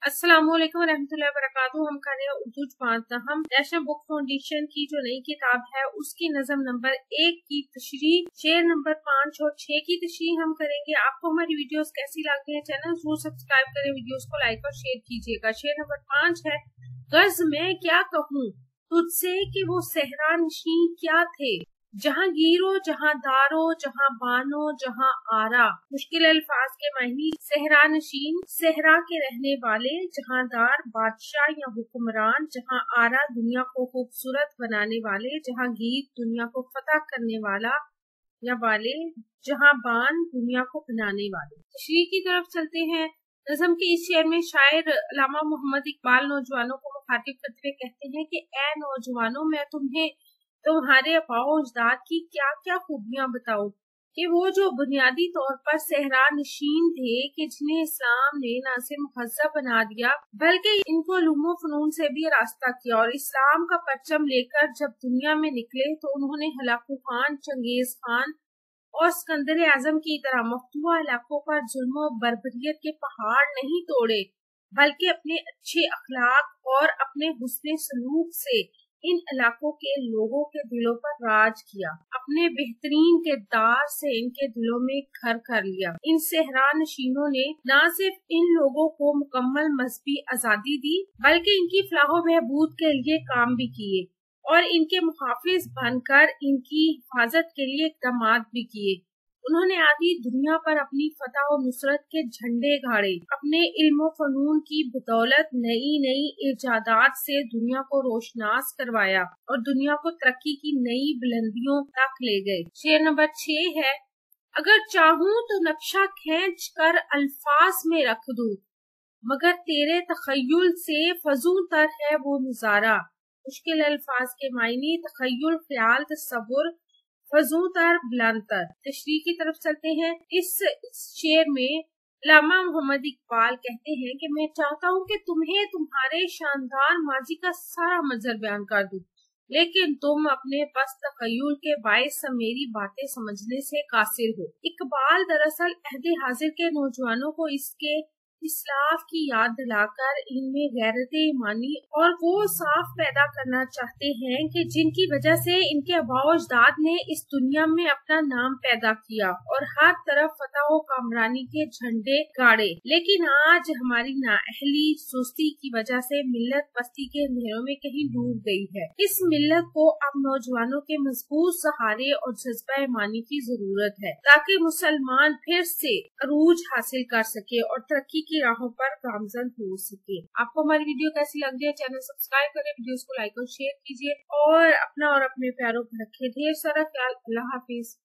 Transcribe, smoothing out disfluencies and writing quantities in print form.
अस्सलाम वालेकुम रहमतुल्लाहि व बरकातुहू। हम कर रहे हैं उर्दू जमात। हम नेशनल बुक फाउंडेशन की जो नई किताब है उसकी नज़म नंबर 1 की तशरीह, शेर नंबर 5 और 6 की तशरीह हम करेंगे। आपको हमारी वीडियोस कैसी लगती है, चैनल जरूर सब्सक्राइब करें, वीडियोस को लाइक और शेयर कीजिएगा। शेर नंबर 5 है, गर्ज मैं क्या कहूँ तुझसे कि वो सहरा नशीं क्या थे, जहाँ गिरो जहाँ दारो जहाँ बानो जहाँ आरा। मुश्किल अल्फाज के मायने सहरा नशीन, सहरा के रहने वाले, जहांदार बादशाह या हुक्मरान, जहाँ आरा दुनिया को खूबसूरत बनाने वाले, जहाँ गीत दुनिया को फतह करने वाला या वाले, जहाँ बान दुनिया को बनाने वाले। तशरीह की तरफ चलते हैं। नज़म के इस शेर में शायर अल्लामा मोहम्मद इकबाल नौजवानों को मुखातिब करते हुए कहते हैं कि ए नौजवानों, मैं तुम्हें तुम्हारे अबाओ अजदाद की क्या क्या खूबियां बताऊं कि वो जो बुनियादी तौर पर सहरा नशीन थे, कि जिन्हें इस्लाम ने न सिर्फ महज़ब बना दिया बल्कि इनको उलूम फनून से भी रास्ता किया। और इस्लाम का परचम लेकर जब दुनिया में निकले तो उन्होंने हलाकू खान, चंगेज खान और सिकंदर आजम की तरह मफतूहा इलाकों पर जुल्म और बर्बरियत के पहाड़ नहीं तोड़े, बल्कि अपने अच्छे अखलाक और अपने हुस्ने सलूक से इन इलाकों के लोगों के दिलों पर राज किया। अपने बेहतरीन किरदार से इनके दिलों में घर कर लिया। इन सहरा नशीनों ने न सिर्फ इन लोगों को मुकम्मल मजहबी आजादी दी, बल्कि इनकी फलाह बहबूद के लिए काम भी किए और इनके मुहाफिज बनकर इनकी हिफाजत के लिए इक़दाम भी किए। उन्होंने आधी दुनिया पर अपनी फतह और नुसरत के झंडे गाड़े। अपने इल्म फनून की बदौलत नई नई इजादात से दुनिया को रोशनास करवाया और दुनिया को तरक्की की नई बुलंदियों तक ले गए। शेर नंबर 6 है, अगर चाहूं तो नक्शा खींच कर अल्फाज में रख दूं, मगर तेरे तखय्युल से फजू तर है वो नजारा। मुश्किल अल्फाज के मायने तखय्युल, ख्याल, तसव्वुर, फजूतर, बुलंदतर। तशरीह की तरफ चलते हैं। इस शेर में अल्लामा मोहम्मद इकबाल कहते हैं कि मैं चाहता हूँ कि तुम्हें तुम्हारे शानदार माजी का सारा मंजर बयान कर दूं, लेकिन तुम अपने बस तखय्युल के बायस मेरी बातें समझने से कासिर हो। इकबाल दरअसल अहदे हाजिर के नौजवानों को इसके इस्लाफ की याद दिलाकर इनमें गैरत ईमानी और वो साफ पैदा करना चाहते हैं कि जिनकी वजह से इनके आबाओ अजदाद ने इस दुनिया में अपना नाम पैदा किया और हर तरफ फतह व कामरानी के झंडे गाड़े। लेकिन आज हमारी नाअहली, सुस्ती की वजह से मिल्लत पस्ती के अंधेरों में कहीं डूब गई है। इस मिल्लत को अब नौजवानों के मजबूत सहारे और जज्बा ईमानी की जरूरत है, ताकि मुसलमान फिर से अरूज हासिल कर सके और तरक्की की राहों पर गामजन हो सके। आपको हमारी वीडियो कैसी लग रही है, चैनल सब्सक्राइब करें, वीडियोस को लाइक और शेयर कीजिए और अपना और अपने प्यारों पर रखें ढेर सारा ख्याल। अल्लाह हाफिज।